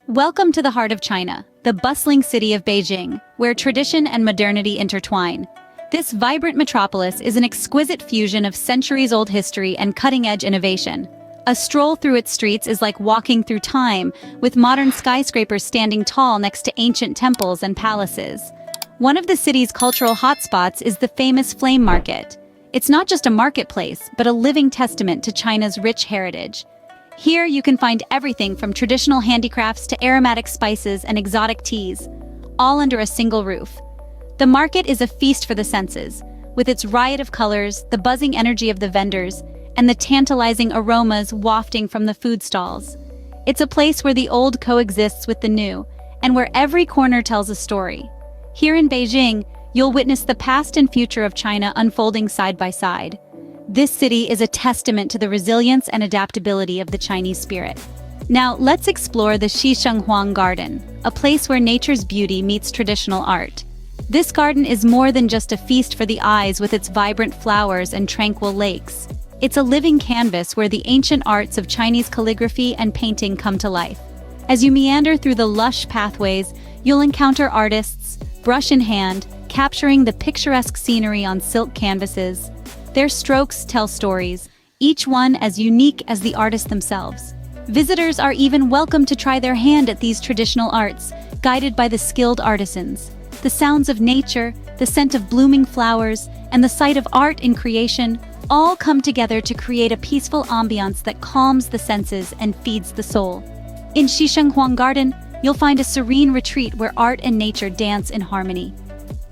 Welcome to the heart of China, the bustling city of Beijing, where tradition and modernity intertwine. This vibrant metropolis is an exquisite fusion of centuries-old history and cutting-edge innovation. A stroll through its streets is like walking through time, with modern skyscrapers standing tall next to ancient temples and palaces. One of the city's cultural hotspots is the famous Flame Market. It's not just a marketplace, but a living testament to China's rich heritage. Here you can find everything from traditional handicrafts to aromatic spices and exotic teas, all under a single roof. The market is a feast for the senses, with its riot of colors, the buzzing energy of the vendors, and the tantalizing aromas wafting from the food stalls. It's a place where the old coexists with the new, and where every corner tells a story. Here in Beijing, you'll witness the past and future of China unfolding side by side. This city is a testament to the resilience and adaptability of the Chinese spirit. Now, let's explore the Xishenhuang Garden, a place where nature's beauty meets traditional art. This garden is more than just a feast for the eyes with its vibrant flowers and tranquil lakes. It's a living canvas where the ancient arts of Chinese calligraphy and painting come to life. As you meander through the lush pathways, you'll encounter artists, brush in hand, capturing the picturesque scenery on silk canvases. Their strokes tell stories, each one as unique as the artists themselves. Visitors are even welcome to try their hand at these traditional arts, guided by the skilled artisans. The sounds of nature, the scent of blooming flowers, and the sight of art in creation all come together to create a peaceful ambiance that calms the senses and feeds the soul. In Xishenhuang Garden, you'll find a serene retreat where art and nature dance in harmony.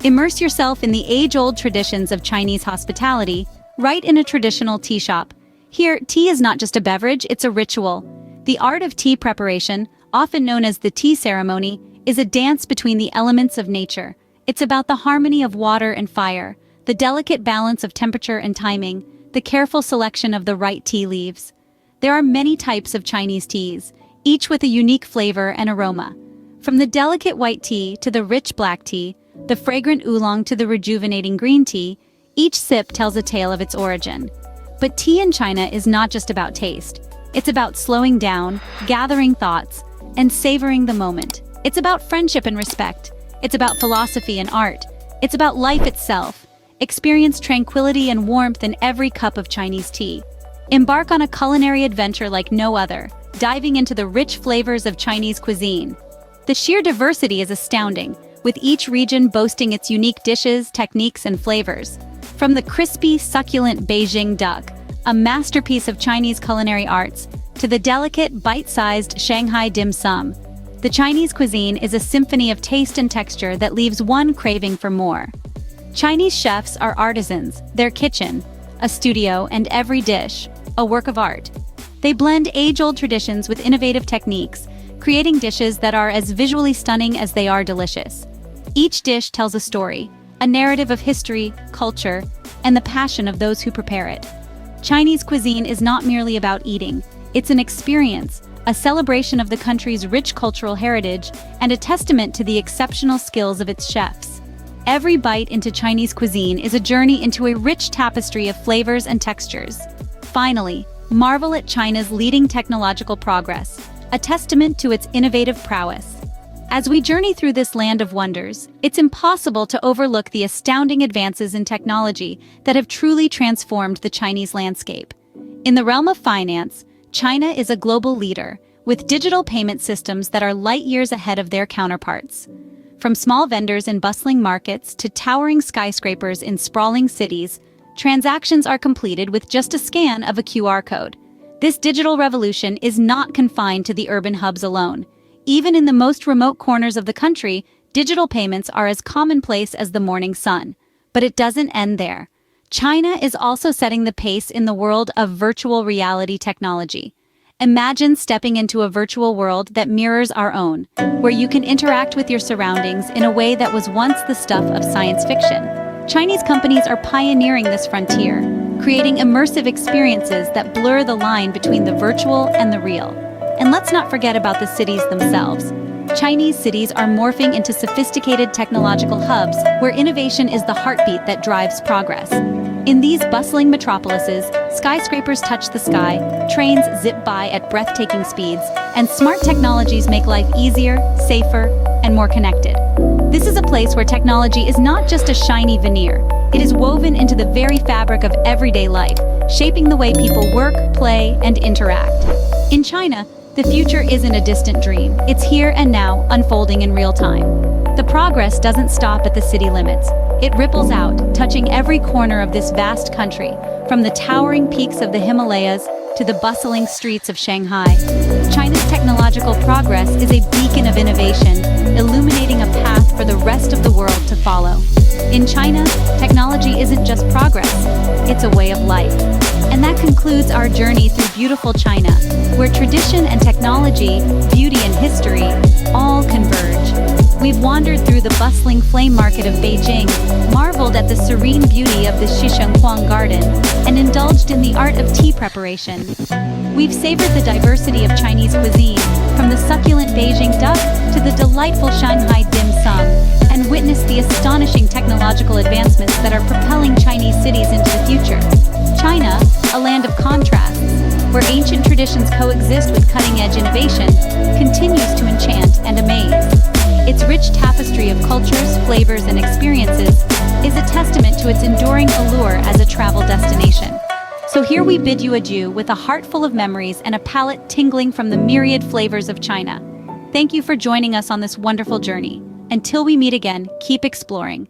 Immerse yourself in the age-old traditions of Chinese hospitality, right in a traditional tea shop. Here, tea is not just a beverage, it's a ritual. The art of tea preparation, often known as the tea ceremony, is a dance between the elements of nature. It's about the harmony of water and fire, the delicate balance of temperature and timing, the careful selection of the right tea leaves. There are many types of Chinese teas, each with a unique flavor and aroma. From the delicate white tea to the rich black tea, the fragrant oolong to the rejuvenating green tea, each sip tells a tale of its origin. But tea in China is not just about taste. It's about slowing down, gathering thoughts, and savoring the moment. It's about friendship and respect. It's about philosophy and art. It's about life itself. Experience tranquility and warmth in every cup of Chinese tea. Embark on a culinary adventure like no other, diving into the rich flavors of Chinese cuisine. The sheer diversity is astounding, with each region boasting its unique dishes, techniques, and flavors. From the crispy, succulent Beijing duck, a masterpiece of Chinese culinary arts, to the delicate, bite-sized Shanghai dim sum, the Chinese cuisine is a symphony of taste and texture that leaves one craving for more. Chinese chefs are artisans, their kitchen, a studio, and every dish, a work of art. They blend age-old traditions with innovative techniques, creating dishes that are as visually stunning as they are delicious. Each dish tells a story, a narrative of history, culture, and the passion of those who prepare it. Chinese cuisine is not merely about eating, it's an experience, a celebration of the country's rich cultural heritage, and a testament to the exceptional skills of its chefs. Every bite into Chinese cuisine is a journey into a rich tapestry of flavors and textures. Finally, marvel at China's leading technological progress, a testament to its innovative prowess. As we journey through this land of wonders, it's impossible to overlook the astounding advances in technology that have truly transformed the Chinese landscape. In the realm of finance, China is a global leader, with digital payment systems that are light years ahead of their counterparts. From small vendors in bustling markets to towering skyscrapers in sprawling cities, transactions are completed with just a scan of a QR code. This digital revolution is not confined to the urban hubs alone. Even in the most remote corners of the country, digital payments are as commonplace as the morning sun. But it doesn't end there. China is also setting the pace in the world of virtual reality technology. Imagine stepping into a virtual world that mirrors our own, where you can interact with your surroundings in a way that was once the stuff of science fiction. Chinese companies are pioneering this frontier, creating immersive experiences that blur the line between the virtual and the real. And let's not forget about the cities themselves. Chinese cities are morphing into sophisticated technological hubs where innovation is the heartbeat that drives progress. In these bustling metropolises, skyscrapers touch the sky, trains zip by at breathtaking speeds, and smart technologies make life easier, safer, and more connected. This is a place where technology is not just a shiny veneer. It is woven into the very fabric of everyday life, shaping the way people work, play, and interact. In China, the future isn't a distant dream. It's here and now, unfolding in real time. The progress doesn't stop at the city limits. It ripples out, touching every corner of this vast country, from the towering peaks of the Himalayas to the bustling streets of Shanghai. China's technological progress is a beacon of innovation, illuminating a path for the rest of the world to follow. In China, technology isn't just progress, it's a way of life. And that concludes our journey through beautiful China, where tradition and technology, beauty and history, all converge. We've wandered through the bustling flame market of Beijing, marveled at the serene beauty of the Xishenhuang Garden, and indulged in the art of tea preparation. We've savored the diversity of Chinese cuisine, from the succulent Beijing duck to the delightful Shanghai dim sum, and witnessed the astonishing technological advancements that are propelling Chinese cities into the future. China, a land of contrasts, where ancient traditions coexist with cutting-edge innovation, continues to enchant and amaze. Its rich tapestry of cultures, flavors, and experiences is a testament to its enduring allure as a travel destination. So here we bid you adieu with a heart full of memories and a palate tingling from the myriad flavors of China. Thank you for joining us on this wonderful journey. Until we meet again, keep exploring.